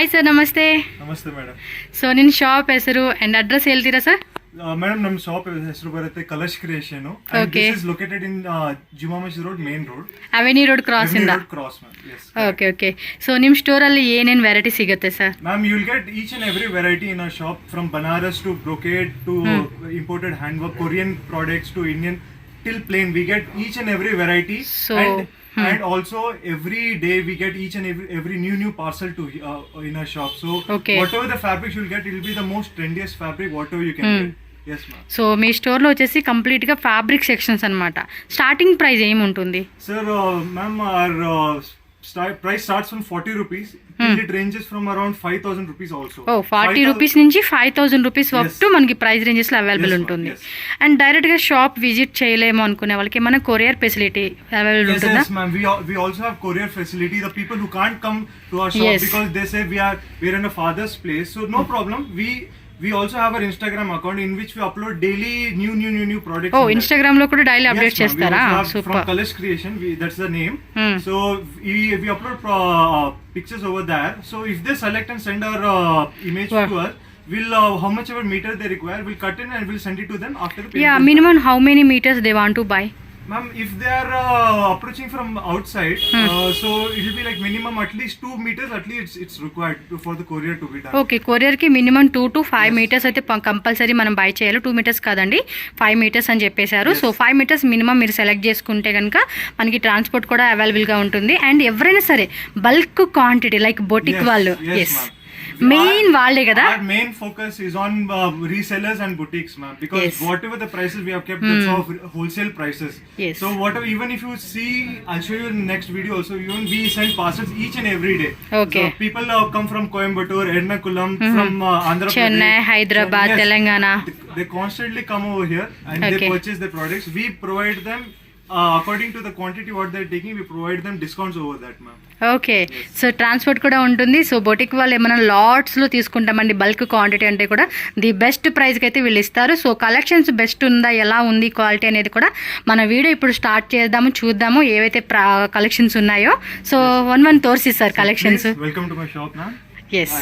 Hi sir, ನಮಸ್ತೆ. ನಮಸ್ತೆ madam. So ನಿನ್ನ ಶಾಪ್ ಹೆಸರು ಅಂಡ್ ಅಡ್ರೆಸ್ ಹೇಳ್ತೀರಾ ಸರ್? ಮೇಡಮ್, ನಮ್ಮ ಶಾಪ್ ಹೆಸರು ಬರುತ್ತೆ Kalash creation. Okay. This is located in Juma Masjid road, main road, avenue road cross ಇಂದ. Cross ma'am. Yes. Okay okay. So ನಿಮ್ಮ ಸ್ಟೋರಲ್ಲಿ ಏನೇನು ವೆರೈಟಿ ಸಿಗುತ್ತೆ sir? Ma'am, you'll get each and every variety in our shop, from Banaras to brocade to imported handwork, Korean products to Indian, till plain. We get each and every variety. So, and also every day we get each and every new parcel to in our shop. So Okay. whatever the fabrics you'll get, it will be the most trendiest fabric whatever you can get. Yes ma'am. So మీ స్టోర్లో వచ్చేసి కంప్లీట్గా fabric sections అనమాట. Starting price ఏముంటుంది? Sir, ma'am, our price starts from 40 rupees. It ranges from around 5,000 rupees also. Oh 40 rupees నుంచి 5,000 rupees వరకు మనకి price రేంజెస్లో available Yes, ma'am. ఉంటుంది. Yes. అండ్ డైరెక్ట్గా షాప్ విజిట్ చేయలేము అనుకునే వాళ్ళకి ఏమైనా కొరియర్ ఫెసిలిటీ అవైలబుల్ Yes, ఉంటుందా? yes, ma'am. We also have courier facility. The people who can't come to our shop Yes. because they say we're in a father's place, so no problem. We also have our Instagram account in which we upload daily new products. Oh in that. ఇన్స్టాగ్రామ్లో కూడా daily Yes, update ma'am. చేస్తారా? We also have from super. Kalash Creation. That's the name. So we upload pictures over there. So if they select and send our image Wow. to us, we'll how much ever meter they require, we'll cut in and we'll send it to them after the payment. Yeah is done. Minimum how many metres they want to buy? Ma'am, if they are approaching from outside, so it will be like minimum at least 2 meters. At least it's required for the courier to be done. Okay, కొరియర్కి minimum 2 to 5 metres అయితే compulsory మనం buy చేయాలి. 2 metres కాదండి, 5 metres అని చెప్పేశారు. So 5 metres minimum మీరు select చేసుకుంటే కనుక మనకి ట్రాన్స్పోర్ట్ కూడా అవైలబుల్గా ఉంటుంది. అండ్ ఎవరైనా సరే బల్క్ క్వాంటిటీ లైక్ బొటిక్ వాళ్ళు, ఎస్ మెయిన్ వాళ్ళే కదా. Our main focus is on resellers and boutiques, ma'am, because Yes. whatever the prices we have kept, that's all wholesale prices. Yes. So whatever, even if you see, I'll show you in the next video also, even we send parcels each and every day. Okay. So people come from Coimbatore, Ernakulam, from Andhra Pradesh, Chennai, Hyderabad, Yes. Telangana. They constantly come over here and Okay. they purchase the products. We provide them according to the quantity what they're taking. We provide them discounts over that, ma'am. Okay, so transport కూడా ఉంటుంది. So boutique వాళ్ళు ఏమైనా లాట్స్లో తీసుకుంటామండి bulk quantity అంటే కూడా the best ప్రైస్కి అయితే వీళ్ళు ఇస్తారు. సో కలెక్షన్స్ బెస్ట్ ఉందా, ఎలా ఉంది క్వాలిటీ అనేది కూడా మన వీడియో ఇప్పుడు స్టార్ట్ చేద్దాము, చూద్దాము ఏవైతే కలెక్షన్స్ ఉన్నాయో. సో వన్ తోర్సిస్తారు collections. Welcome to my shop, ma'am. Yes,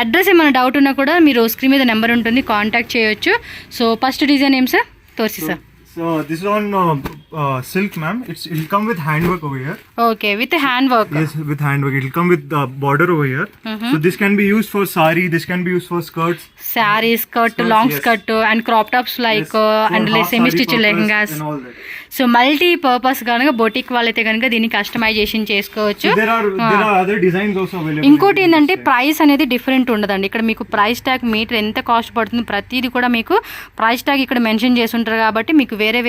address ఏమైనా డౌట్ ఉన్నా కూడా మీరు స్క్రీన్ మీద నెంబర్ ఉంటుంది, కాంటాక్ట్ చేయొచ్చు. సో ఫస్ట్ డిజైన్ ఏం సార్? తోర్సి sir. So this is on silk, ma'am. It'll come with handwork over here. Okay, with hand work. Yes, with handwork. It'll come with border over here. So this can be used for sari. This can be used for skirts. Sari, skirt, long yes. Skirt and crop tops like and half semi sari stitch purpose lehengas. and all that. So multi purpose కనుక boutique వాళ్ళైతే కనుక దీన్ని customization చేసుకోవచ్చు. So there are other designs also available. ఇంకోటి ఏంటంటే price అనేది different ఉండదండి. ఇక్కడ మీకు ప్రైస్ ట్యాగ్ మీటర్ ఎంత కాస్ట్ పడుతుంది ప్రతిదీ కూడా మీకు ప్రైస్ ట్యాగ్ ఇక్కడ మెన్షన్ చేసి ఉంటారు కాబట్టి మీకు వేరే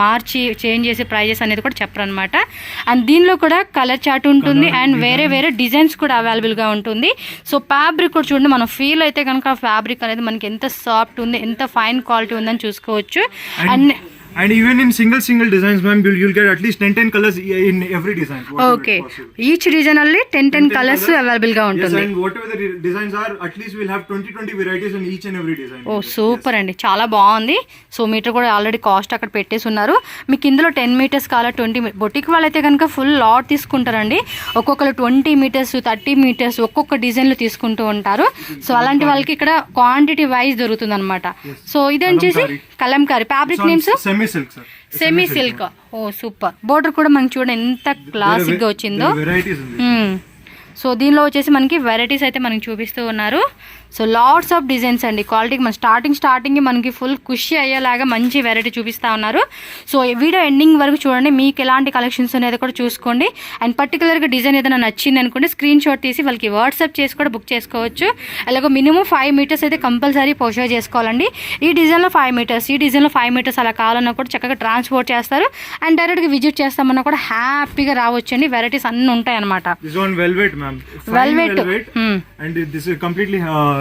మార్చి చేంజ్ చేసే ప్రైజెస్ అనేది కూడా చెప్పరు అనమాట. అండ్ దీనిలో కూడా కలర్ చార్ట్ ఉంటుంది అండ్ వేరే డిజైన్స్ కూడా అవైలబుల్గా ఉంటుంది. సో ఫ్యాబ్రిక్ కూడా చూడండి, మనం ఫీల్ అయితే కనుక ఫ్యాబ్రిక్ అనేది మనకి ఎంత సాఫ్ట్ ఉంది, ఎంత ఫైన్ క్వాలిటీ ఉందని చూసుకోవచ్చు. And And even in single designs, ma'am, you'll get at least 10 colors in every design. Okay, each design అల్లి 10 కలర్స్ అవైలబుల్గా ఉంటుంది. Yes, and whatever the designs are, at least we'll have 20 varieties in each and every design. Oh super అండి, చాలా బాగుంది. So metre కూడా already cost అక్కడ పెట్టేసి ఉన్నారు. మీకు ఇందులో 10 మీటర్స్ కావాలా, 20 బొటిక్ వాళ్ళైతే కనుక ఫుల్ లాట్ తీసుకుంటారండి. ఒక్కొక్కరు 20 మీటర్స్, 30 మీటర్స్ ఒక్కొక్క డిజైన్లు తీసుకుంటూ ఉంటారు. సో అలాంటి వాళ్ళకి ఇక్కడ క్వాంటిటీ వైజ్ దొరుకుతుంది అనమాట. సో ఇది వచ్చేసి kalamkari. Fabric names semi silk, sir. Semi silk. ఓ సూపర్. బోర్డర్ కూడా మనకి చూడండి ఎంత క్లాసిక్గా వచ్చిందో. Varieties in this. సో దీనిలో వచ్చేసి మనకి వెరైటీస్ అయితే మనకి చూపిస్తూ ఉన్నారు. సో లాట్స్ ఆఫ్ డిజైన్స్ అండి. క్వాలిటీకి మన స్టార్టింగ్ మనకి ఫుల్ ఖుషి అయ్యేలాగా మంచి వెరైటీ చూపిస్తూ ఉన్నారు. సో వీడియో ఎండింగ్ వరకు చూడండి, మీకు ఎలాంటి కలెక్షన్స్ అనేది కూడా చూసుకోండి. అండ్ పర్టికులర్గా డిజైన్ ఏదైనా నచ్చింది అనుకోండి, స్క్రీన్ షాట్ తీసి వాళ్ళకి వాట్సాప్ చేసి కూడా బుక్ చేసుకోవచ్చు. అలాగే మినిమం 5 మీటర్స్ అయితే కంపల్సరీ పోషో చేసుకోవాలండి. ఈ డిజైన్లో 5 మీటర్స్, ఈ డిజైన్లో 5 మీటర్స్ అలా కావాలన్నా కూడా చక్కగా ట్రాన్స్పోర్ట్ చేస్తారు. అండ్ డైరెక్ట్గా విజిట్ చేస్తామన్నా కూడా హ్యాపీగా రావచ్చండి. వెరైటీస్ అన్నీ ఉంటాయి అనమాట. This one velvet, ma'am. Fine Velvet. And this is completely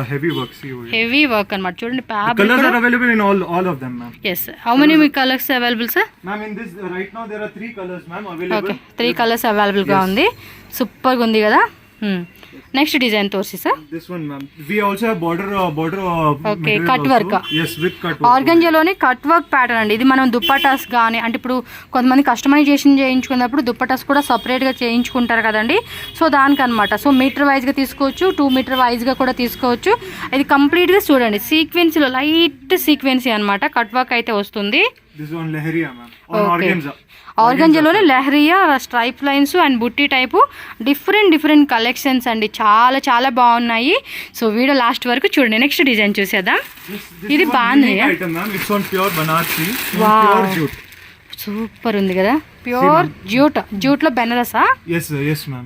heavy work. See over here. Heavy work అనమాట. చూడండి The colors are available in all of them, ma'am. Yes, how many colours available sir? Ma'am, in this right now there are 3 colors, ma'am, available. Okay, 3 colours అవైలబుల్గా ఉంది. సూపర్గా ఉంది కదా. Next design తోర్సి sir. This one, ma'am. We also have border. Okay, material cut also. work. Yes, with cut work. ఆర్గంజాలోని cut work pattern అండి ఇది. మనం దుప్పటాస్ కానీ అంటే ఇప్పుడు కొంతమంది కస్టమైజేషన్ చేయించుకున్నప్పుడు దుప్పటాస్ కూడా సపరేట్గా చేయించుకుంటారు కదండి. సో దానికనమాట. సో మీటర్ వైజ్గా తీసుకోవచ్చు, 2 మీటర్ వైజ్గా కూడా తీసుకోవచ్చు. ఇది కంప్లీట్గా చూడండి సీక్వెన్సీలో లైట్ సీక్వెన్సీ అనమాట. కట్ వర్క్ అయితే వస్తుంది. This one lehriya, ma'am. On organza. ఆర్గంజాలోనే లెహరియా స్ట్రైప్ లైన్స్ అండ్ బుట్టి టైపు డిఫరెంట్ కలెక్షన్స్ అండి. చాలా చాలా బాగున్నాయి. సో వీడియో లాస్ట్ వరకు చూడండి. నెక్స్ట్ డిజైన్ చూసేద్దాం. This ఇది is one బాగుంది. unique item, ma'am. It's on pure Banarsi. Wow. Pure jute. Super ఉంది కదా. ప్యూర్ జూట్లో బెనారసా? Yes, ma'am.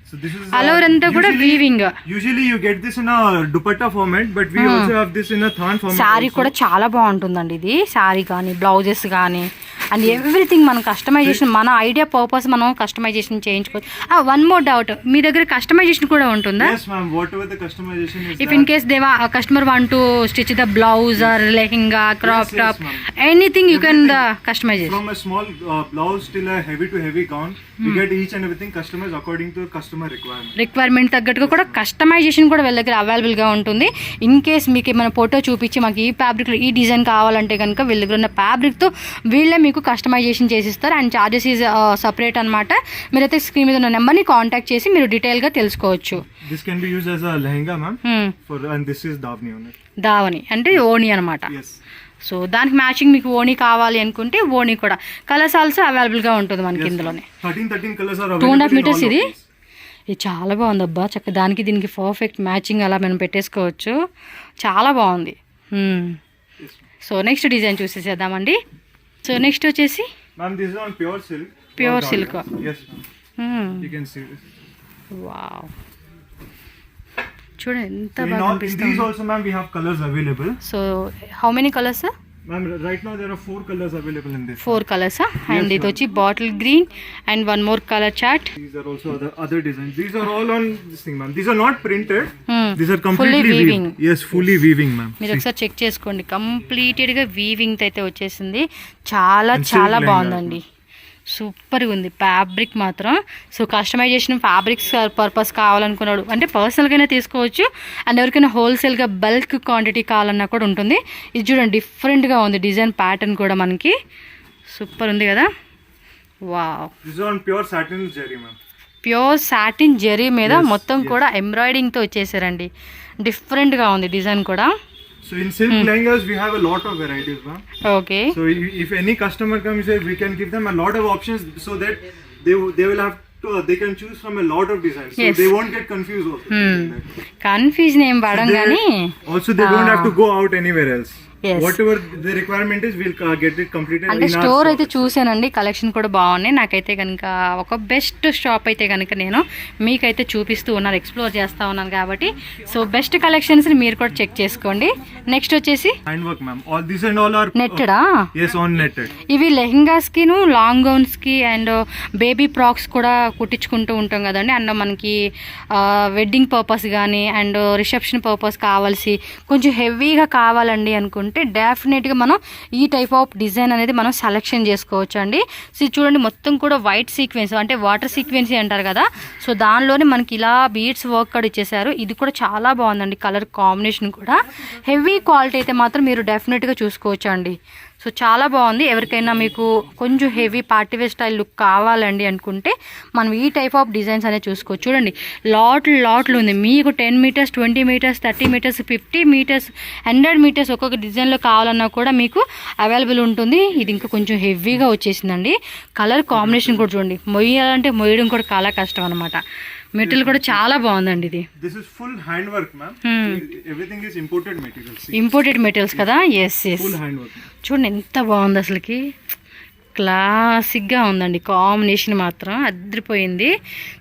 So this is all over అంతా కూడా weaving. Usually you get this in a dupatta format, but we also have this in a thon format. Sari కూడా చాలా బాగుంటుందండి ఇది. శారీ కానీ బ్లౌజెస్ కానీ అండ్ ఎవ్రీథింగ్ మనం కస్టమైజేషన్ మన ఐడియా పర్పస్ మనం కస్టమైజేషన్ చేయించుకోవచ్చు. వన్ మోర్ డౌట్, మీ దగ్గర కస్టమైజేషన్ కూడా ఉంటుందా? Yes, ma'am. Whatever the customization is. If in case they want, a customer want to stitch the blouse or lehenga, crop Yes, top, ma'am. anything you can Everything. customize it. From a small blouse till a heavy to heavy gown, we get each and everything customized according to customer requirement. Requirement తగ్గట్టుగా కూడా customization కూడా వీళ్ళ దగ్గర అవైలబుల్గా ఉంటుంది. In case మీకు ఏమైనా photo చూపించి మాకు ఈ ఫ్యాబ్రిక్లో ఈ డిజైన్ కావాలంటే కనుక వీళ్ళ దగ్గర ఉన్న ఫ్యాబ్రిక్తో వీళ్ళే మీకు కస్టమైజేషన్ చేసిస్తారు. అండ్ ఛార్జెస్ ఈజ్ సపరేట్ అనమాట. మీరైతే స్క్రీన్ మీద ఉన్న నెంబర్ని కాంటాక్ట్ చేసి మీరు డీటెయిల్గా తెలుసుకోవచ్చు. This can be used as a lehenga, ma'am. And this is davni on it. దావని అంటే ఓణి అనమాట. Yes. సో దానికి మ్యాచింగ్ మీకు ఓణి కావాలి అనుకుంటే ఓణి కూడా కలర్స్ ఆల్సో అవైలబుల్గా ఉంటుంది మనకి ఇందులోనే. 13 colors are 2.5 available. meters ఇది. ఇది చాలా బాగుంది అబ్బా. చక్క దానికి దీనికి పర్ఫెక్ట్ మ్యాచింగ్ అలా మనం పెట్టేసుకోవచ్చు. చాలా బాగుంది. సో నెక్స్ట్ డిజైన్ చూసేసేద్దామండి. సో నెక్స్ట్ వచ్చేసి Ma'am, this is on pure silk. Pure silk. Yes, ma'am. You can see this. Wow, చూడండి ఎంత So in బాగా these అనిపిస్తుంది. also, ma'am, we have colors available. So how many colours? Ma'am, right now there are 4 colors available in this. 4 colours. And ఇది వచ్చి bottle green and one more colour chart. These are also other designs. These are all on this thing, ma'am. These are not printed. Hmm. These are completely Fully weaving. Yes, fully weaving, ma'am. మీరు ఒకసారి check చేసుకోండి. కంప్లీటెడ్గా weaving అయితే వచ్చేసింది. చాలా And silk చాలా lehenga, బాగుందండి. సూపర్గా ఉంది ఫ్యాబ్రిక్ మాత్రం. సో కస్టమైజేషన్ ఫ్యాబ్రిక్స్ పర్పస్ కావాలనుకున్నాడు అంటే పర్సనల్గానే తీసుకోవచ్చు. అండ్ ఎవరికైనా హోల్సేల్గా బల్క్ క్వాంటిటీ కావాలన్నా కూడా ఉంటుంది. ఇది చూడండి డిఫరెంట్గా ఉంది డిజైన్ ప్యాటర్న్ కూడా మనకి సూపర్ ఉంది కదా. Wow, This is on pure satin zari, ma'am. Pure satin zari మీద Yes, మొత్తం yes. కూడా ఎంబ్రాయిడింగ్తో వచ్చేసారండి. డిఫరెంట్గా ఉంది డిజైన్ కూడా. So in silk lehengas, we have a lot of varieties, ma'am. Okay. So if any customer comes here, we can give them a lot of options so that they will have to they can choose from a lot of designs. So Yes. they won't get confused also. Confusion ఏం పడం They- కానీ Also, they don't have to go out anywhere else. Yes. Whatever the requirement is, we'll get it completed అంటే in our store shop. అయితే చూసానండి. Collection కూడా బాగున్నాయి. నాకైతే కనుక ఒక బెస్ట్ షాప్ అయితే కనుక నేను మీకైతే చూపిస్తూ ఉన్నాను, ఎక్స్ప్లోర్ చేస్తూ ఉన్నాను కాబట్టి సో బెస్ట్ కలెక్షన్స్ని మీరు కూడా చెక్ చేసుకోండి. నెక్స్ట్ వచ్చేసి Handwork, ma'am. All these and all are నెట్టెడా. yes, on netted. ఇవి లెహంగాస్కిను లాంగ్ గౌన్స్కి అండ్ బేబీ ఫ్రాక్స్ కూడా కుట్టించుకుంటూ ఉంటాం కదండి. అండ్ మనకి వెడ్డింగ్ పర్పస్ కానీ అండ్ రిసెప్షన్ పర్పస్ కావాల్సి కొంచెం హెవీగా కావాలండి అనుకుంటే డెఫినెట్గా మనం ఈ టైప్ ఆఫ్ డిజైన్ అనేది మనం సెలెక్షన్ చేసుకోవచ్చు అండి. సో ఇది చూడండి మొత్తం కూడా వైట్ సీక్వెన్స్ అంటే వాటర్ సీక్వెన్సీ అంటారు కదా. సో దానిలోనే మనకి ఇలా బీడ్స్ వర్క్ కూడా ఇచ్చేసారు. ఇది కూడా చాలా బాగుందండి. కలర్ కాంబినేషన్ కూడా హెవీ క్వాలిటీ అయితే మాత్రం మీరు డెఫినెట్గా చూసుకోవచ్చు అండి. సో చాలా బాగుంది. ఎవరికైనా మీకు కొంచెం హెవీ పార్టీవేర్ స్టైల్ లుక్ కావాలండి అనుకుంటే మనం ఈ టైప్ ఆఫ్ డిజైన్స్ అనేది చూసుకోవచ్చు. చూడండి లాట్లు ఉంది. మీకు 10 meters, 20 meters, 30 meters, 50 meters, 100 meters ఒక్కొక్క డిజైన్లో కావాలన్నా కూడా మీకు అవైలబుల్ ఉంటుంది. ఇది ఇంకా కొంచెం హెవీగా వచ్చేసిందండి. కలర్ కాంబినేషన్ కూడా చూడండి. మొయ్యాలంటే మొయ్యడం కూడా చాలా కష్టం అనమాట. మెటీరియల్ కూడా చాలా బాగుందండి. ఇది This is full handwork, ma'am. Everything is imported materials. See. Imported materials కదా. Yes Full handwork. చూడండి ఎంత బాగుంది అసలుకి. క్లాసిక్గా ఉందండి. కాంబినేషన్ మాత్రం అదిరిపోయింది.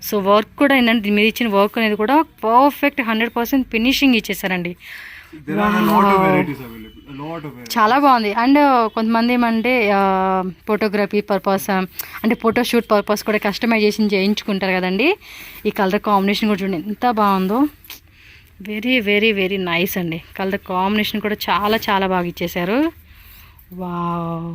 సో వర్క్ కూడా ఏంటంటే మీరు ఇచ్చిన వర్క్ అనేది కూడా పర్ఫెక్ట్ 100% ఫినిషింగ్ ఇచ్చేసారండి. There are a lot of varieties available. A lot of varieties. చాలా బాగుంది. అండ్ కొంతమంది ఏమంటే ఫోటోగ్రఫీ పర్పస్ అంటే ఫోటోషూట్ పర్పస్ కూడా కస్టమైజేషన్ చేయించుకుంటారు కదండి. ఈ కలర్ కాంబినేషన్ కూడా చూడండి ఎంత బాగుందో. వెరీ వెరీ వెరీ నైస్ అండి. కలర్ కాంబినేషన్ కూడా చాలా చాలా బాగా ఇచ్చేసారు. వావ్,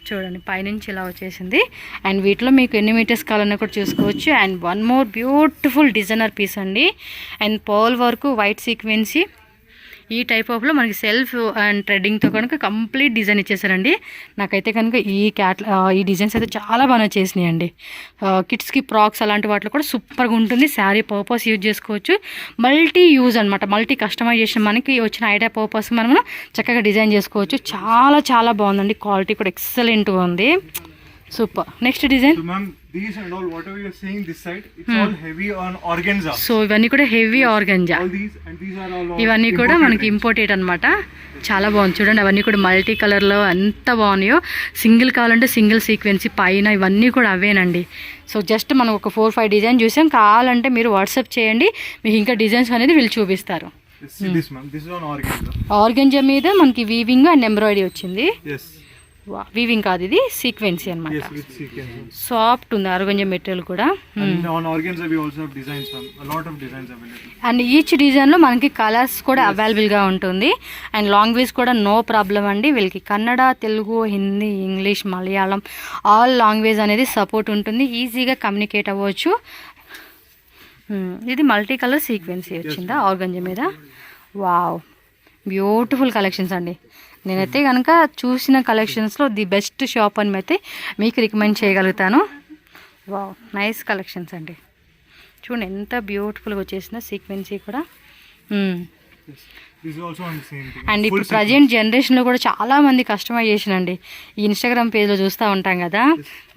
చూడండి పైనుంచి ఇలా వచ్చేసింది. అండ్ వీటిలో మీకు ఎన్ని మీటర్స్ కావాలన్నా కూడా చూసుకోవచ్చు. And one more beautiful designer piece అండి. And pearl work, white sequins, ఈ టైప్ ఆఫ్లో మనకి సెల్ఫ్ అండ్ థ్రెడ్డింగ్తో కనుక కంప్లీట్ డిజైన్ ఇచ్చేసారండి. నాకైతే కనుక ఈ డిజైన్స్ అయితే చాలా బాగా చేసినాయండి. కిడ్స్కి ఫ్రాక్స్ అలాంటి వాటిలో కూడా సూపర్గా ఉంటుంది. శారీ పర్పస్ యూజ్ చేసుకోవచ్చు. మల్టీ యూజ్ అనమాట, మల్టీ కస్టమైజేషన్. మనకి వచ్చిన ఐడియా పర్పస్ మనము చక్కగా డిజైన్ చేసుకోవచ్చు. చాలా చాలా బాగుందండి. క్వాలిటీ కూడా ఎక్సలెంట్గా ఉంది. Super. Next design. So ma'am, these and all whatever you're seeing this side, it's all heavy on organza. So ఇవన్నీ కూడా heavy organza. All these and these are all ఇవన్నీ కూడా imported మనకి range. ఇంపోర్టెడ్ అనమాట. చాలా బాగుంది చూడండి. అవన్నీ కూడా మల్టీ కలర్లో ఎంత బాగున్నాయో. సింగిల్ కావాలంటే సింగిల్ సీక్వెన్సీ పైన ఇవన్నీ కూడా అవేనండి. సో జస్ట్ మనం ఒక 4-5 డిజైన్ చూసాం. కావాలంటే మీరు వాట్సాప్ చేయండి, మీకు ఇంకా డిజైన్స్ అనేది వీళ్ళు చూపిస్తారు. See this ma'am, this is on organza. Organza మీద మనకి వీవింగ్ అండ్ ఎంబ్రాయిడరీ వచ్చింది. Yes. వీవింగ్ కాదు, ఇది సీక్వెన్సీ అనమాట. Yes, with sequence. సాఫ్ట్ ఉంది ఆర్గంజా మెటీరియల్ కూడా. And on organza we also have designs ma'am. A lot of designs available. And each డిజైన్లో మనకి కలర్స్ కూడా అవైలబుల్గా ఉంటుంది. అండ్ లాంగ్వేజ్ కూడా నో ప్రాబ్లం అండి. వీళ్ళకి Kannada, Telugu, Hindi, English, Malayalam all language అనేది సపోర్ట్ ఉంటుంది. ఈజీగా కమ్యూనికేట్ అవ్వచ్చు. ఇది మల్టీ కలర్ సీక్వెన్సీ వచ్చిందా ఆర్గంజా మీద. వావ్, బ్యూటిఫుల్ కలెక్షన్స్ అండి. నేనైతే కనుక చూసిన కలెక్షన్స్లో ది బెస్ట్ షాప్ అని అయితే మీకు రికమెండ్ చేయగలుగుతాను. వావ్, నైస్ కలెక్షన్స్ అండి. చూడండి ఎంత బ్యూటిఫుల్గా వచ్చేసిన సీక్వెన్సీ కూడా. Yes. This is also on the same thing. And Full ఇప్పుడు ప్రజెంట్ జనరేషన్లో కూడా చాలామంది కస్టమైజేషన్ అండి. ఈ ఇన్స్టాగ్రామ్ పేజ్లో చూస్తూ ఉంటాం కదా,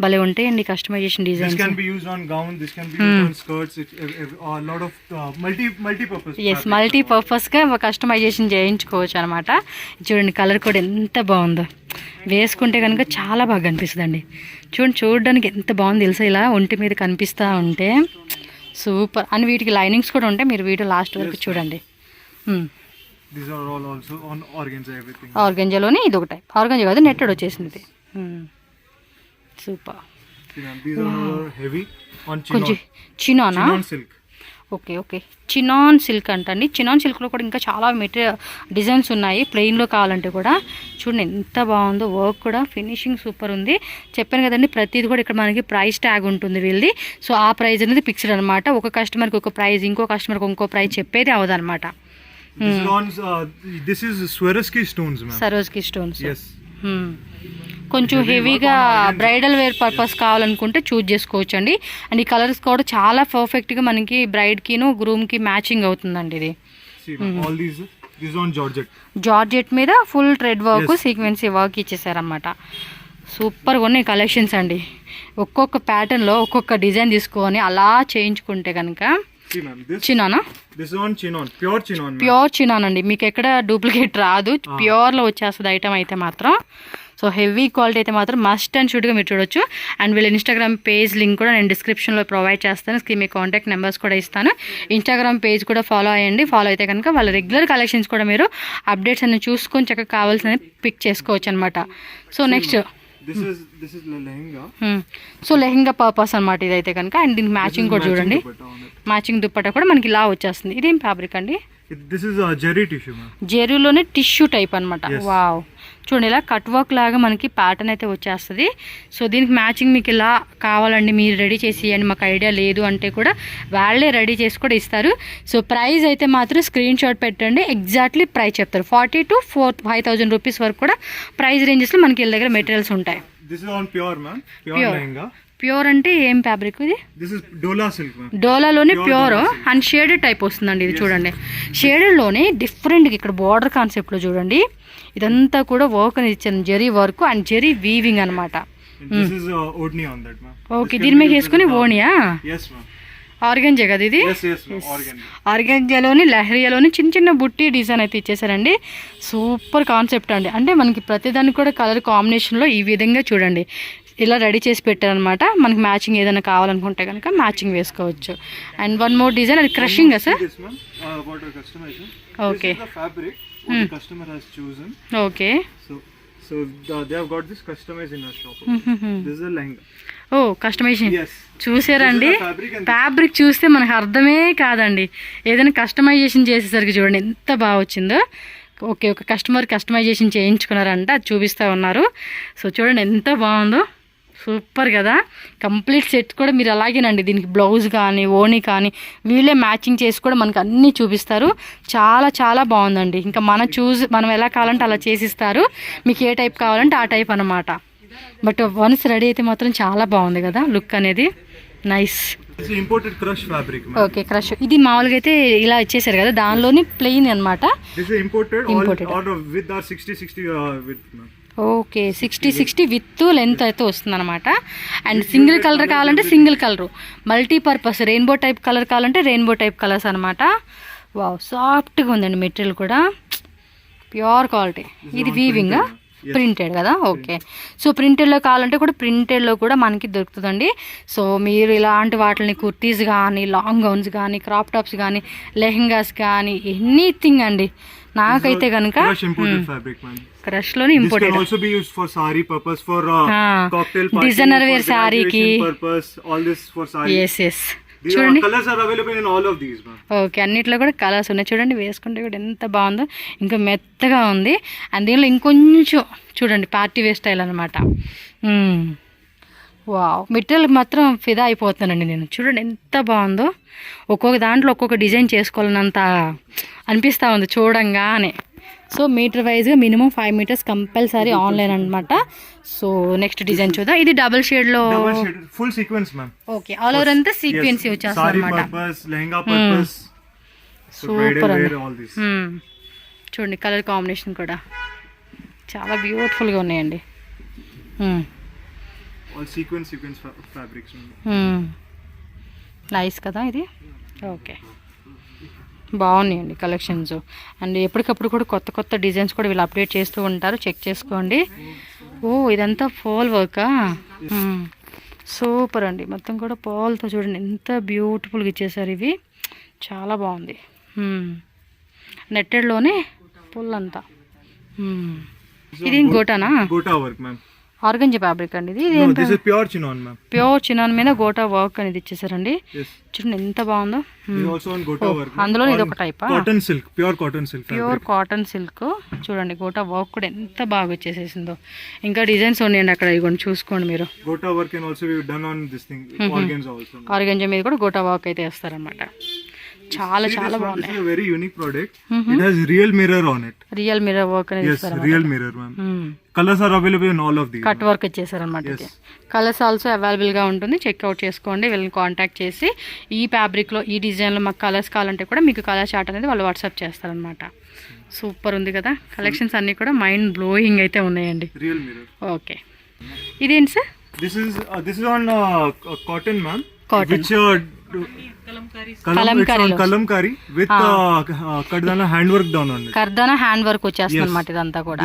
భలే ఉంటాయండి customisation This designs. can be used on gown. This can be used on skirts. A lot of multi-purpose. Yes, multi పర్పస్గా కస్టమైజేషన్ చేయించుకోవచ్చు అనమాట. చూడండి కలర్ కూడా ఎంత బాగుందో. వేసుకుంటే కనుక చాలా బాగా అనిపిస్తుందండి. చూడడానికి ఎంత బాగుంది తెలుసా, ఇలా ఒంటి మీద కనిపిస్తూ ఉంటే సూపర్. అండ్ వీటికి లైనింగ్స్ కూడా ఉంటాయి. మీరు వీడియో లాస్ట్ వరకు చూడండి. These are all also on organza everything. ఆర్గంజాలోనే ఇది ఒక టైప్. ఆర్గంజా కాదు, నెట్టెడ్ వచ్చేసింది ఇది. Super. See, ma'am, these are all heavy on కొంచెం chinon. చినానా. Chinon silk. Okay. Chinon silk అంటండి. చినాన్ సిల్క్లో కూడా ఇంకా చాలా మెటీరియల్ డిజైన్స్ ఉన్నాయి. ప్లెయిన్లో కావాలంటే కూడా చూడండి ఎంత బాగుందో. వర్క్ కూడా ఫినిషింగ్ సూపర్ ఉంది. చెప్పాను కదండి, ప్రతిది కూడా ఇక్కడ మనకి ప్రైస్ ట్యాగ్ ఉంటుంది వీళ్ళది. సో ఆ ప్రైస్ అనేది ఫిక్స్డ్ అనమాట. ఒక కస్టమర్కి ఒక ప్రైస్, ఇంకో కస్టమర్కి ఇంకో ప్రైస్ చెప్పేది అవదనమాట. This is Swarovski stones, ma'am. సరోజ్కి స్టోన్స్. Yes. కొంచెం హెవీగా బ్రైడల్ వేర్ పర్పస్ కావాలనుకుంటే చూజ్ చేసుకోవచ్చు అండి. అండ్ ఈ కలర్స్ కూడా చాలా పర్ఫెక్ట్గా మనకి బ్రైడ్కిను గ్రూమ్కి మ్యాచింగ్ అవుతుందండి ఇది. See, ma'am, all these on georgette. Georgette మీద ఫుల్ థ్రెడ్ వర్క్, సీక్వెన్సీ వర్క్ ఇచ్చేసారనమాట. సూపర్గా ఉన్నాయి కలెక్షన్స్ అండి. ఒక్కొక్క ప్యాటర్న్లో ఒక్కొక్క డిజైన్ తీసుకొని అలా చేయించుకుంటే కనుక. See, ma'am, చినానా. this is on chinon, pure chinon, ma'am. Pure chinon అండి. మీకు ఎక్కడ డూప్లికేట్ రాదు, ప్యూర్లో వచ్చేస్తుంది ఐటమ్ అయితే మాత్రం. సో హెవీ క్వాలిటీ అయితే మాత్రం మస్ట్ అండ్ షుడ్గా మీరు చూడొచ్చు. అండ్ వీళ్ళ ఇన్స్టాగ్రామ్ పేజ్ లింక్ కూడా నేను డిస్క్రిప్షన్లో ప్రొవైడ్ చేస్తాను. మీ కాంటాక్ట్ నెంబర్స్ కూడా ఇస్తాను. ఇన్స్టాగ్రామ్ పేజ్ కూడా ఫాలో అయ్యండి. ఫాలో అయితే కనుక వాళ్ళ రెగ్యులర్ కలెక్షన్స్ కూడా మీరు అప్డేట్స్ అన్ని చూసుకొని చక్కగా కావాల్సిన పిక్ చేసుకోవచ్చు అనమాట. So next This is lehenga. So lehenga purpose అనమాట ఇదైతే కనుక. అండ్ దీనికి మ్యాచింగ్ కూడా చూడండి. మ్యాచింగ్ దుప్పట్టా కూడా మనకి ఇలా వచ్చేస్తుంది. ఇదేం ఫ్యాబ్రిక్ అండి? This is a jerry tissue, ma'am. జెరీలోనే టిష్యూ టైప్ అనమాట. వావ్, చూడండి ఇలా కట్ వర్క్ లాగా మనకి ప్యాటర్న్ అయితే వచ్చేస్తుంది. సో దీనికి మ్యాచింగ్ మీకు ఇలా కావాలండి, మీరు రెడీ చేసి ఇవ్వండి, మాకు ఐడియా లేదు అంటే కూడా వాళ్ళే రెడీ చేసి కూడా ఇస్తారు. సో ప్రైస్ అయితే మాత్రం స్క్రీన్ షాట్ పెట్టండి, ఎగ్జాక్ట్లీ ప్రైస్ చెప్తారు. 40 to 5,000 రూపీస్ వరకు కూడా ప్రైస్ రేంజెస్లో మనకి వీళ్ళ దగ్గర మెటీరియల్స్ ఉంటాయి. This is on pure, ma'am. Pure lehenga. Pure అంటే ఏం ఫ్యాబ్రిక్ ఇది? This is Dola silk, ma'am. డోలాలోనే ప్యూర్ అండ్ షేడెడ్ టైప్ వస్తుందండి ఇది. చూడండి షేడెడ్లోనే డిఫరెంట్గా ఇక్కడ బార్డర్ కాన్సెప్ట్లో చూడండి ఇదంతా కూడా వర్క్ అనేది ఇచ్చాను. Zari work and zari weaving అనమాట. This is odni on that, ma'am. Okay, దీని మీద వేసుకుని ఓనియా. Yes, ma'am. ఆర్గంజా కదా ఇది? Yes, ma'am. Organza. ఆర్గంజాలోని లహరియాలోని చిన్న చిన్న బుట్టి డిజైన్ అయితే ఇచ్చేసారండి. సూపర్ కాన్సెప్ట్ అండి. అంటే మనకి ప్రతిదానికి కూడా కలర్ కాంబినేషన్లో ఈ విధంగా చూడండి ఇలా రెడీ చేసి పెట్టారనమాట. మనకి మ్యాచింగ్ ఏదైనా కావాలనుకుంటే కనుక మ్యాచింగ్ వేసుకోవచ్చు. అండ్ వన్ మోర్ డిజైన్, అది crushing sir? Yes, ma'am. About our customization. Okay. This is the fabric what the customer has chosen. Okay. So they have got this customized in our shop. This is a lehenga. Oh, customisation Yes. చూసారండి. This is the fabric and fabric చూస్తే మనకు అర్థమే కాదండి. ఏదైనా customization చేసేసరికి చూడండి ఎంత బాగా వచ్చిందో. ఓకే, ఒక కస్టమర్ కస్టమైజేషన్ చేయించుకున్నారంట, అది చూపిస్తూ ఉన్నారు. సో చూడండి ఎంత బాగుందో, సూపర్ కదా. కంప్లీట్ సెట్ కూడా మీరు అలాగేనండి, దీనికి బ్లౌజ్ కానీ ఓనీ కానీ వీళ్ళే మ్యాచింగ్ చేసి కూడా మనకు అన్నీ చూపిస్తారు. చాలా చాలా బాగుందండి. ఇంకా మనం ఎలా కావాలంటే అలా చేసిస్తారు. మీకు ఏ టైప్ కావాలంటే ఆ టైప్ అనమాట. బట్ వన్స్ రెడీ అయితే మాత్రం చాలా బాగుంది కదా లుక్ అనేది. Nice. Imported crush fabric. Okay, crush ఇది మామూలుగా అయితే ఇలా ఇచ్చేసారు కదా, దానిలోని ప్లెయిన్ అనమాట. Imported with 60 with. Okay, 60 with length అయితే వస్తుంది అనమాట. అండ్ సింగిల్ కలర్ కావాలంటే single colour, multipurpose rainbow type colour కావాలంటే రెయిన్బో టైప్ కలర్స్ అనమాట. వావ్, సాఫ్ట్గా ఉందండి మెటీరియల్ కూడా, ప్యూర్ క్వాలిటీ. ఇది వీవింగ్ ప్రింటెడ్ కదా. ఓకే, సో ప్రింటెడ్లో కావాలంటే కూడా ప్రింటెడ్లో కూడా మనకి దొరుకుతుందండి. సో మీరు ఇలాంటి వాటిని కుర్తీస్ కానీ, లాంగ్ గౌన్స్ కానీ, క్రాప్ టాప్స్ కానీ, లెహెంగాస్ కానీ, ఎనీథింగ్ అండి. నాకైతే కనుక క్రష్లోని ఇంపోర్టెడ్ డిజైనర్ వేర్ శారీకి. ఎస్ ఎస్, చూడండి. ఓకే, అన్నిట్లో కూడా కలర్స్ ఉన్నాయి చూడండి, వేసుకుంటే కూడా ఎంత బాగుందో, ఇంకా మెత్తగా ఉంది. అండ్ దీనిలో ఇంకొంచెం చూడండి పార్టీ వేర్ స్టైల్ అనమాట. వావ్, మెటీరియల్ మాత్రం ఫిదా అయిపోతానండి నేను. చూడండి ఎంత బాగుందో, ఒక్కొక్క దాంట్లో ఒక్కొక్క డిజైన్ చేసుకోవాలన్నంత అనిపిస్తూ ఉంది చూడంగానే. సో మీటర్ వైజ్గా మినిమం 5 మీటర్స్ కంపల్సరీ ఆన్లైన్ అనమాట. సో నెక్స్ట్ డిజైన్ చూద్దాం. ఇది డబుల్ షేడ్లో full sequence ma'am. Okay, all over అంతా సీక్వెన్స్ వచ్చేస్తుంది అనమాట. సూపర్ అండి. చూడండి కలర్ కాంబినేషన్ కూడా చాలా బ్యూటిఫుల్గా ఉన్నాయండి. నైస్ కదా ఇది. ఓకే, బాగున్నాయండి కలెక్షన్స్. అండ్ ఎప్పటికప్పుడు కూడా కొత్త కొత్త డిజైన్స్ కూడా వీళ్ళు అప్డేట్ చేస్తూ ఉంటారు, చెక్ చేసుకోండి. ఓ, ఇదంతా ఫాల్ వర్కా, సూపర్ అండి. మొత్తం కూడా పాల్తో చూడండి ఎంత బ్యూటిఫుల్గా ఇచ్చేసారు. ఇవి చాలా బాగుంది. నెట్టెడ్లోనే పుల్ అంతా. ఇది గోటానా? Gota work ma'am. Organza fabric అండి ఇది. Pure chinon ma'am. Pure chinon మీద గోటా వర్క్ అనేది ఇచ్చేసారండి. చూడండి ఎంత బాగుందో. అందులో ఇది ఒక type cotton silk, pure cotton silk. Pure cotton silk. చూడండి గోటా వర్క్ కూడా ఎంత బాగా వచ్చేసేసిందో. ఇంకా డిజైన్స్ ఉన్నాయండి అక్కడ, ఇవ్వండి చూసుకోండి మీరు. Gota work can also be done on this thing. Organza మీద కూడా గోటా వర్క్ అయితే వేస్తారన్నమాట. చాలా చాలా బాగున్నాయి. Very unique product. It has real mirror on it. Real mirror work అనేది ఇస్తారు. Real mirror ma'am. Colours are available in all of these. Cut work ఇచ్చేసారన్నమాట. ఇది కలర్స్ ఆల్సో అవైలబుల్ గా ఉంటుంది, చెక్అవుట్ చేసుకోండి. వీళ్ళని కాంటాక్ట్ చేసి ఈ ఫ్యాబ్రిక్ లో ఈ డిజైన్ లో మాకు కలర్స్ కావాలంటే కూడా మీకు కలర్ చార్ట్ అనేది వాళ్ళు వాట్సాప్ చేస్తారనమాట. సూపర్ ఉంది కదా కలెక్షన్స్ అన్ని కూడా, మైండ్ బ్లోయింగ్ అయితే ఉన్నాయండి. Real mirror. ఓకే, ఇదేంటి sir? This is on cotton ma'am. Cotton kalamkari with kardana hand work down ఉంది. కర్దానా హ్యాండ్ వర్క్ వచ్చేస్తుంది అనమాట ఇదంతా కూడా.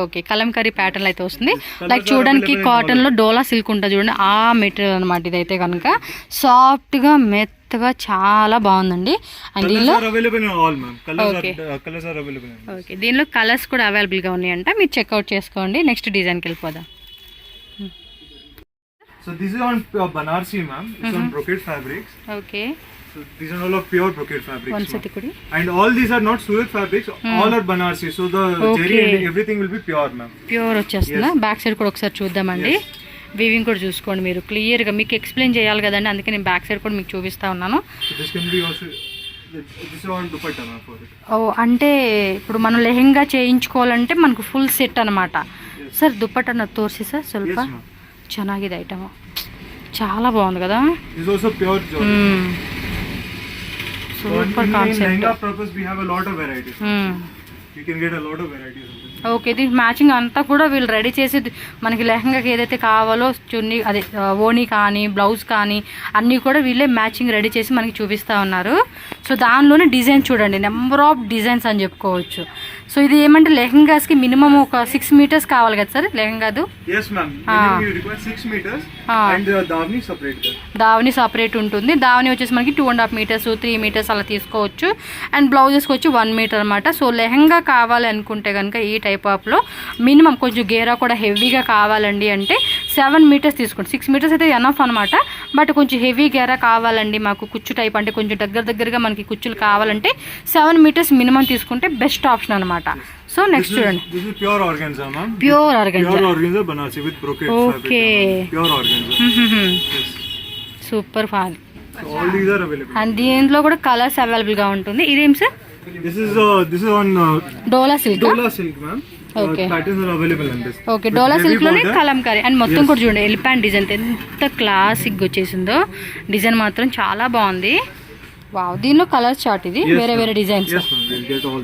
ఓకే, కలంకారీ ప్యాటర్న్ అయితే వస్తుంది. లైక్ చూడడానికి కాటన్ లో డోలా సిల్క్ ఉంటుంది చూడండి, ఆ మెటీరియల్ అనమాట ఇదైతే కనుక. సాఫ్ట్ గా మెత్తగా చాలా బాగుందండి. అండ్ దీనిలో ఓకే, దీనిలో కలర్స్ కూడా అవైలబుల్ గా ఉన్నాయంట, మీరు చెక్అవుట్ చేసుకోండి. నెక్స్ట్ డిజైన్కి వెళ్ళిపోదాం. So this is on Banarsi ma'am. It's on brocade fabrics. Okay. So these are all of pure brocade fabrics. One set kudi. And all these are not Surat fabrics. All are Banarsi. So the jari and everything will be pure ma'am. Pure వచ్చేస్తుందా? Back side కూడా ఒకసారి చూద్దామండి. Weaving కూడా చూసుకోండి మీరు clear గా. మీకు explain చేయాలి కదండి, అందుకే నేను బ్యాక్ సైడ్ కూడా మీకు చూపిస్తా ఉన్నాను. So this can be also this is on dupatta ma'am for it. ఓ, అంటే ఇప్పుడు మనం లెహెంగా చేయించుకోవాలంటే మనకు ఫుల్ సెట్ అన్నమాట. సర్ దుపట్టా నా తోర్సి సర్ ಸ್ವಲ್ಪ. ಚೆನ್ನಾಗಿದೆ ಐಟಮ್, చాలా బాగుంది కదా. This is also pure Jordan. Super concept. Lehenga purpose we have a lot of varieties. You can get a lot of varieties. Okay, దీని మ్యాచింగ్ అంతా కూడా వీళ్ళు రెడీ చేసి మనకి లెహంగాకి ఏదైతే కావాలో చున్నీ, అదే ఓనీ కానీ బ్లౌజ్ కానీ అన్నీ కూడా వీళ్ళే మ్యాచింగ్ రెడీ చేసి మనకి చూపిస్తూ ఉన్నారు. సో దానిలోనే డిజైన్ చూడండి, నెంబర్ ఆఫ్ డిజైన్స్ అని చెప్పుకోవచ్చు. సో ఇది ఏమంటే లెహంగాస్ కి మినిమం ఒక 6 meters కావాలి కదా sir లెహంగాదు? Yes ma'am, minimum you require 6 meters and davani separate there. Davani separate ఉంటుంది. దావని వచ్చేసి మనకి 2.5 meters 3 meters అలా తీసుకోవచ్చు. అండ్ బ్లౌజెస్కి వచ్చి 1 meter అనమాట. సో లెహంగా కావాలి అనుకుంటే కనుక ఈ టైప్ ఆఫ్లో మినిమం కొంచెం గేరా కూడా హెవీగా కావాలండి అంటే 7 meters తీసుకోండి. 6 meters అయితే ఎనఫ్ అనమాట. బట్ కొంచెం హెవీ గేరా కావాలండి మాకు కుచ్చు టైప్ అంటే కొంచెం దగ్గరగా మనకి కుచ్చులు కావాలంటే 7 meters మినిమం తీసుకుంటే బెస్ట్ ఆప్షన్ అనమాట. సో నెక్స్ట్ చూడండి, this is pure organza ma'am. Pure organza. Pure organza banarsi with brocade fabric. Okay. Pure organza. Yes. Super fall. So all these are available. And దీంట్లో కూడా colours available గా ఉంటుంది. ఇదేం sir? This is on dola silk. Dola silk ma'am. Okay. Patterns are available in this. Okay, dola silk లోనే Kalamkari and మొత్తం కూడా చూడండి elephant design ఎంత క్లాసిక్ వచ్చేసిందో. డిజైన్ మాత్రం చాలా బాగుంది. వావ్, దీనిలో కలర్ చార్ట్ ఇది. వేరే designs. Yes ma'am, we'll get all.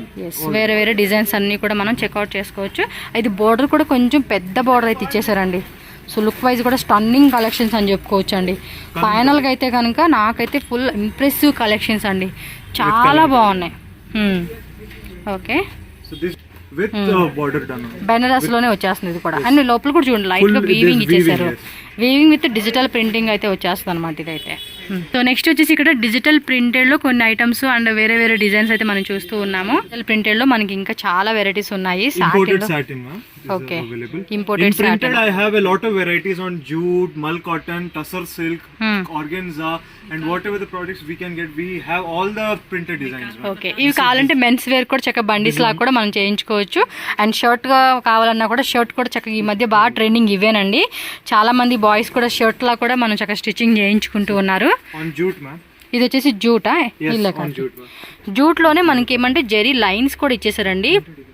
వేరే డిజైన్స్ అన్ని కూడా మనం చెక్అవుట్ చేసుకోవచ్చు. ఇది బోర్డర్ కూడా కొంచెం పెద్ద బోర్డర్ అయితే ఇచ్చేసారండి. సో లుక్ వైజ్ కూడా స్టన్నింగ్ కలెక్షన్స్ అని చెప్పుకోవచ్చు అండి. ఫైనల్గా అయితే కనుక నాకైతే ఫుల్ ఇంప్రెసివ్ కలెక్షన్స్ అండి, చాలా బాగున్నాయి. Okay, So this with border done. Banaras లోనే వచ్చేస్తుంది ఇది కూడా. అండ్ లోపల కూడా చూడండి లైట్ గా వీవింగ్ ఇచ్చేసారు. వీవింగ్ విత్ డిజిటల్ ప్రింటింగ్ అయితే వచ్చేస్తుంది అనమాట ఇదైతే. సో నెక్స్ట్ వచ్చేసి ఇక్కడ డిజిటల్ ప్రింటెడ్ లో కొన్ని ఐటమ్స్ అండ్ వేరే డిజైన్స్ అయితే మనం చూస్తూ ఉన్నాము. డిజిటల్ ప్రింటెడ్ లో మనకి ఇంకా చాలా వెరైటీస్ ఉన్నాయి. Imported satin ma'am. Okay. Available. Imported in printed satin. I have a lot of varieties on jute, mull cotton, tussar silk, organza, and whatever the products we can get, we have all the printed designs ma'am. Okay, ఇవి కావాలంటే men's wear కూడా చక్కగా బండిస్ లాగా కూడా మనం చేయించుకోవచ్చు. And shirt గా కావాలన్నా కూడా షర్ట్ కూడా చక్కగా ఈ మధ్య బాగా ట్రెండింగ్ ఇవేనండి. చాలా మంది బాయ్స్ కూడా షర్ట్ లా కూడా మనం చక్కగా స్టిచ్చింగ్ చేయించుకుంటూ ఉన్నారు. On jute ma'am. ఇది వచ్చేసి జూటా? Yes, on jute ma'am. జూట్లోనే మనకి ఏమంటే జెరీ లైన్స్ కూడా ఇచ్చేసారండి.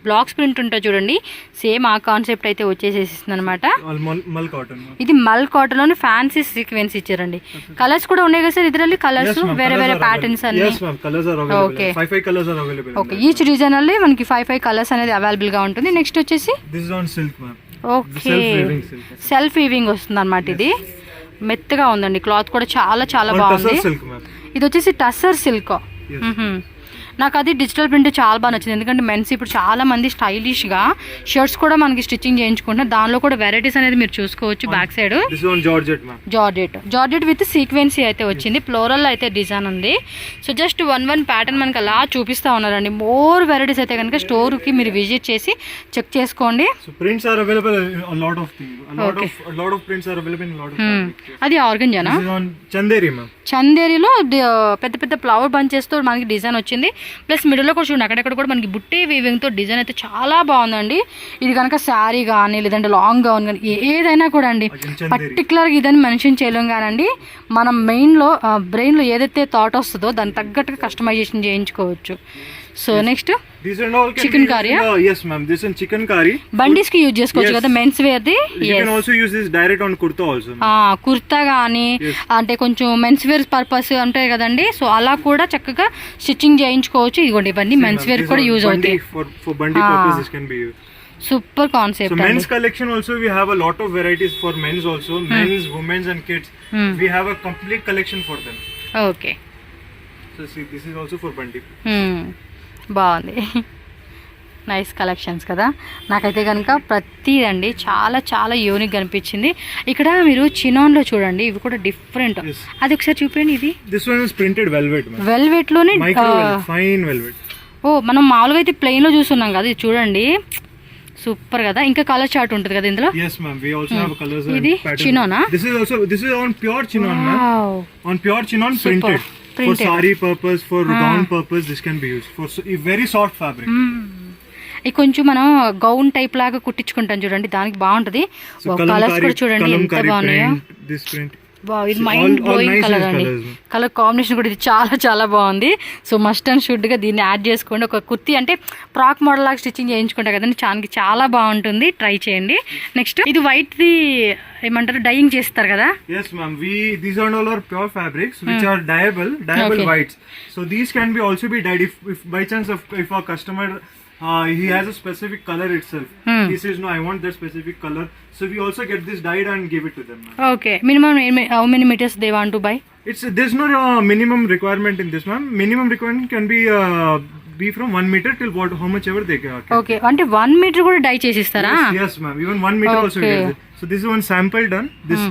బ్లాక్స్ ప్రింట్ ఉంటుంది చూడండి, సేమ్ ఆ కాన్సెప్ట్ అయితే వచ్చేసేసింది అనమాట. All mull cotton ma'am. ఇది మల్ కాటన్ లోని ఫ్యాన్సీ సీక్వెన్స్ ఇచ్చారండి. కలర్స్ కూడా ఉన్నాయి కదా సార్ ఇద్దరు కలర్స్? Yes, ma'am, వేరే colours are ప్యాటర్న్స్ అన్ని. Yes ma'am, colors are available. Okay. 5 colors are available. Okay, each design అల్లి మనకి 5 కలర్స్ అనేది అవైలబుల్ గా ఉంటుంది. నెక్స్ట్ వచ్చేసి This is on silk ma'am. Okay, Self-weaving silk. Self weaving వస్తుంది అనమాట. ఇది మెత్తగా ఉందండి, క్లాత్ కూడా చాలా On బాగుంది. tussar silk ma'am. ఇది వచ్చేసి టస్సర్ సిల్క్. నాకు అది డిజిటల్ ప్రింట్ చాలా బాగా నచ్చింది. ఎందుకంటే మెన్స్ ఇప్పుడు చాలా మంది స్టైలిష్గా షర్ట్స్ కూడా మనకి స్టిచ్చింగ్ చేయించుకుంటున్నారు. దానిలో కూడా వెరైటీస్ అనేది మీరు చూసుకోవచ్చు. Back side This is on georgette ma'am. Georgette with sequence అయితే వచ్చింది. ఫ్లోరల్ అయితే డిజైన్ ఉంది. సో జస్ట్ వన్ ప్యాటర్న్ మనకి అలా చూపిస్తూ ఉన్నారండి. మోర్ వెరైటీస్ అయితే కనుక స్టోర్కి మీరు విజిట్ చేసి చెక్ చేసుకోండి. So prints are available in a lot of things. A lot of prints are available in a lot of fabrics. అది ఆర్గంజానా? This is on chanderi ma'am. చందేరిలో పెద్ద ఫ్లవర్ బంచెస్తో మనకి డిజైన్ వచ్చింది. ప్లస్ మిడిల్లో కూడా చూడండి అక్కడెక్కడ కూడా మనకి బుట్టే వీవింగ్తో డిజైన్ అయితే చాలా బాగుందండి. ఇది కనుక శారీ కానీ లేదంటే లాంగ్ గౌన్ కానీ ఏదైనా కూడా అండి పర్టికులర్గా ఇదని మెన్షన్ చేయలేం కానండి. మనం బ్రెయిన్లో ఏదైతే థాట్ వస్తుందో దానికి తగ్గట్టుగా కస్టమైజేషన్ చేయించుకోవచ్చు. So next These and all can chikan be kari. Yes ma'am, this is chicken curry. బండిస్ కి యూజ్ చేసుకోవచ్చు కదా మెన్స్ వేర్ ది. You can also use this direct on kurta also ma'am. Kurta కానీ అంటే కొంచెం మెన్స్ వేర్ పర్పస్ ఉంటాయి కదండి. సో అలా కూడా చక్కగా స్టిచ్చింగ్ చేయించుకోవచ్చు. ఇదిగోండి ఇవన్నీ మెన్స్ వేర్ కూడా యూజ్ అవుతాయి. For bandi purpose this can be used. Super concept. So men's collection also we have a lot of varieties for men's also. Men's, women's and kids. We have a complete collection for them. Okay, So see, this is also for bandi. బాగుంది. Nice collections కదా. నాకైతే కనుక ప్రతిదండి చాలా unique అనిపించింది. ఇక్కడ మీరు చినాన్లో చూడండి, ఇవి కూడా డిఫరెంట్. అది ఒకసారి చూపించండి. ఇది This one is printed velvet ma'am. Velvet లోనే Micro velvet, fine velvet. మనం మామూలుగా అయితే ప్లెయిన్ లో చూస్తున్నాం కదా. ఇది చూడండి సూపర్ కదా. ఇంకా కలర్ చార్ట్ ఉంటుంది కదా ఇందులో. Yes ma'am, we also have colors and ఇది patterns. చినానా? This is on pure chinon ma'am. On pure chinon printed. For sari purpose, for gown purpose, this can be used. For very soft fabric. ఇది కొంచెం మనం gown type లాగా కుట్టించుకుంటాం చూడండి, దానికి బాగుంటుంది. Colours కూడా చూడండి ఎంత బాగున్నాయో. This print. ఇది మైండ్ బ్లోయింగ్ కలర్ అండి. కలర్ కాంబినేషన్ కూడా ఇది చాలా బాగుంది. సో మస్ట్ అండ్ షుడ్ గా దీన్ని యాడ్ చేసుకోండి. ఒక కుర్తీ అంటే ఫ్రాక్ మోడల్ లాగా స్టిచ్చింగ్ చేయించుకుంటా కదండి, చాలా బాగుంటుంది. ట్రై చేయండి. నెక్స్ట్ ఇది వైట్ ది ఏమంటారు డైయింగ్ చేస్తారు కదా. Yes ma'am, these are all our pure fabrics which are dyeable okay. Whites. So these can be also be dyed if by chance if our customer he has a specific color itself. He says no, I want that specific color. So we also get this dyed and give it to them. Okay, minimum how many meters they want to buy? There's no minimum requirement in this ma'am. Minimum requirement can be be from 1 meter till how much ever they can. Okay, అంటే 1 metre కూడా die చేసిస్తారా? Yes ma'am, even 1 meter also we get. So this is one sample done.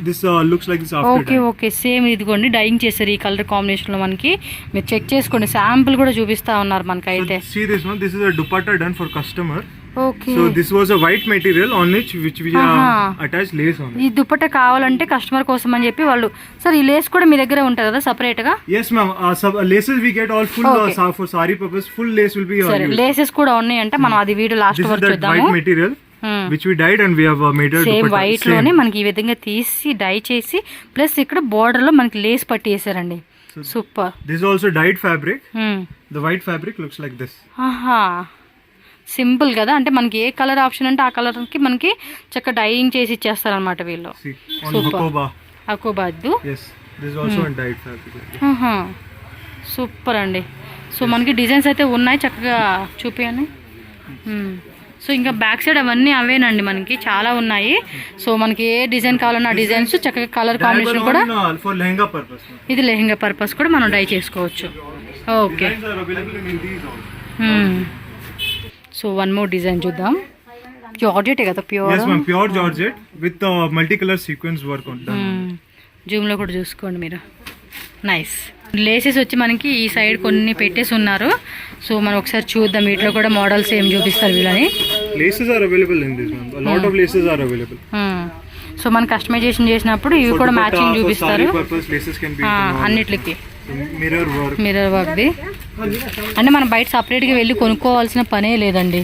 This looks like this after. Okay okay, same ఇదిగోండి dyeing చేశారు ఈ colour combination లో. మనకి మీరు check చేసుకోండి, sample కూడా చూపిస్తా ఉన్నారు మనకైతే. See this one, this is a dupatta done for customer. Okay, So this was a white material on which we attached lace on it. ఈ దుపట్టా కావాలంటే కస్టమర్ కోసం అని చెప్పి వాళ్ళు. సార్ ఈ లేస్ కూడా మీ దగ్గర ఉంటుంది కదా సెపరేట్ గా? Yes ma'am, laces we get all full for sari purpose. Full lace will be సరే, లేసెస్ కూడా ఉన్నాయంటే మనం అది వీడియో లాస్ట్ వరకు చూద్దాము. White material which we dyed and we have made a same dupatta. White లోనే మనకి ఈ విధంగా తీసి డై చేసి ప్లస్ ఇక్కడ బోర్డర్ లో మనకి లేస్ పట్టి వేసారండి. Super. This is also dyed fabric. The white fabric looks like this. ఆహా, సింపుల్ కదా, అంటే మనకి ఏ కలర్ ఆప్షన్ అంటే ఆ కలర్ కి మనకి చక్కగా డైయింగ్ చేసి ఇచ్చేస్తారు అనమాట వీళ్ళు. అకోబాద్దు. Yes, this is also a dyed fabric. Super అండి. సో మనకి డిజైన్స్ అయితే ఉన్నాయి, చక్కగా చూపియండి. సో ఇంకా బ్యాక్ సైడ్ అవన్నీ అవేనండి, మనకి చాలా ఉన్నాయి. సో మనకి ఏ డిజైన్ కావాలన్నా ఆ డిజైన్స్ చక్కగా కలర్ కాంబినేషన్ కూడా. ఇది లెహంగా పర్పస్ కూడా మనం డై చేసుకోవచ్చు. Okay, so one more design చూద్దాం. జార్జెట్ కదా, pure. Yes ma'am, pure georgette with multicolor sequence work on that. Zoom లో కూడా చూసుకోండి మీరు. నైస్. లేసెస్ వచ్చి మనకి ఈ సైడ్ కొన్ని పెట్టేసి ఉన్నారు. సో మనం ఒకసారి చూద్దాం, వీటిలో కూడా మోడల్స్ ఏం చూపిస్తారు వీళ్ళని. Laces are available in this one. A lot of laces are available. So మనం కస్టమైజేషన్ చేసినప్పుడు ఇవి కూడా మ్యాచింగ్ చూపిస్తారు అన్నిటికి. మిర్రర్ వర్క్ది అంటే మనం బయట సపరేట్గా వెళ్ళి కొనుక్కోవాల్సిన పనే లేదండి,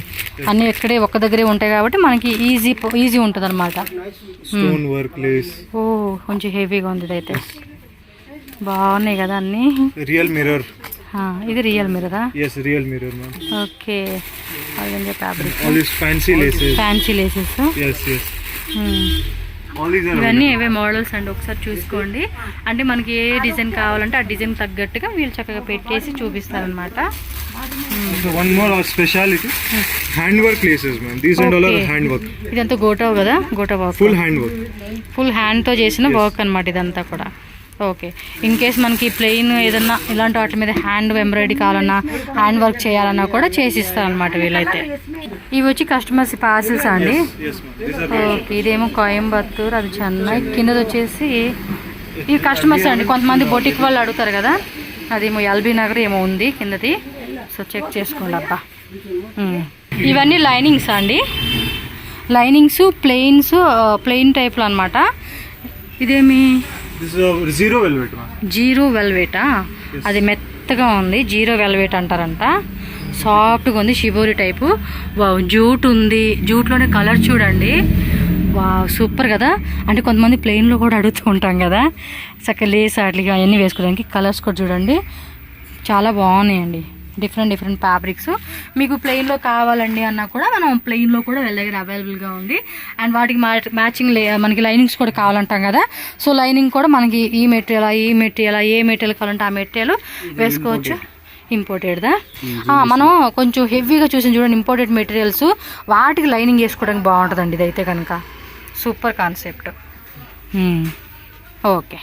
అన్నీ ఎక్కడే ఒక్క దగ్గరే ఉంటాయి కాబట్టి మనకి ఈజీ ఉంటుంది అనమాట. ఓ కొంచెం హెవీగా ఉంది అయితే, బాగున్నాయి కదా అన్ని. Real mirror. ఇది రియల్ మిర్రరా? yes, real mirror ma'am. ఓకే, అదండి fabric. all these fancy laces. yes ఇవన్నీ ఏవే మోడల్స్ అండి, ఒకసారి చూసుకోండి. అంటే మనకి ఏ డిజైన్ కావాలంటే ఆ డిజైన్ తగ్గట్టుగా వీళ్ళు చక్కగా పెట్టేసి చూపిస్తారనమాట. one more speciality, hand work laces ma'am. These and all are hand work. ఇదంతా గోటావ్ కదా, gota work. full hand work, full hand తో చేసిన వర్క్ అనమాట ఇదంతా కూడా. ఓకే, ఇన్ కేస్ మనకి ప్లెయిన్ ఏదన్నా ఇలాంటి వాటి మీద హ్యాండ్ ఎంబ్రాయిడరీ కావాలన్నా హ్యాండ్ వర్క్ చేయాలన్నా కూడా చేసిస్తారు అనమాట వీళ్ళైతే. ఇవి వచ్చి కస్టమర్స్ పార్సిల్స్ అండి. ఓకే, ఇదేమో కోయంబత్తూర్, అది చెన్నై. కిందది వచ్చేసి ఇవి కస్టమర్స్ అండి, కొంతమంది బొటిక్ వాళ్ళు అడుగుతారు కదా, అదేమో ఎల్బీ నగర్ ఏమో ఉంది కిందది. సో చెక్ చేసుకోండి అబ్బా. ఇవన్నీ లైనింగ్స్ అండి, లైనింగ్స్ ప్లెయిన్ టైప్లో అనమాట. ఇదేమి జీరో వెల్వెటా? అది మెత్తగా ఉంది, జీరో వెల్వెట్ అంటారంట. సాఫ్ట్గా ఉంది, షిబోరి టైపు. వావ్, జూట్ ఉంది, జూట్లోనే కలర్ చూడండి. వావ్, సూపర్ కదా. అంటే కొంతమంది ప్లెయిన్లో కూడా అడుగుతూ ఉంటాం కదా, చక్కగా లేస్ అట్లా అవన్నీ వేసుకోవడానికి. కలర్స్ కూడా చూడండి చాలా బాగున్నాయండి, డిఫరెంట్ ఫ్యాబ్రిక్స్. మీకు ప్లెయిన్లో కావాలండి అన్నా కూడా మనం ప్లెయిన్లో కూడా వీళ్ళ దగ్గర అవైలబుల్గా ఉంది. అండ్ వాటికి మ్యాచింగ్ మనకి లైనింగ్స్ కూడా కావాలంటాం కదా, సో లైనింగ్ కూడా మనకి ఈ మెటీరియల్ ఏ మెటీరియల్ కావాలంటే ఆ మెటీరియల్ వేసుకోవచ్చు. ఇంపోర్టెడ్దా? మనం కొంచెం హెవీగా చూసి చూడండి, ఇంపోర్టెడ్ మెటీరియల్స్ వాటికి లైనింగ్ వేసుకోవడానికి బాగుంటుందండి ఇదైతే కనుక. Super concept. ఓకే.